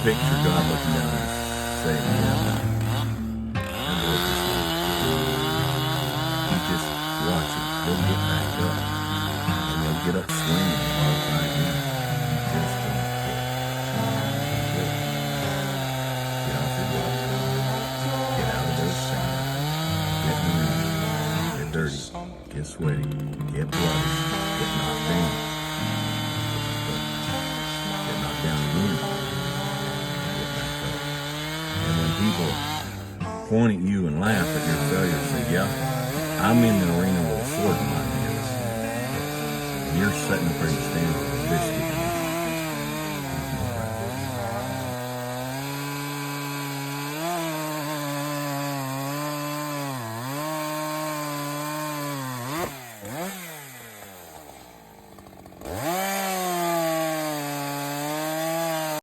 Picture God looking down and saying, yeah, that boy just you just watch it. He'll get back up. And he'll get up swinging and he'll try again. Just don't quit. Get off your butt. Get out of those sand. Get in the ring. Get dirty. Get sweaty. Get bloody. Get knocked down. Get knocked down again. Get back up. And when people point at you and laugh at your failure, say, yeah, I'm in the arena with a sword in my hands. And you're sitting up there and standing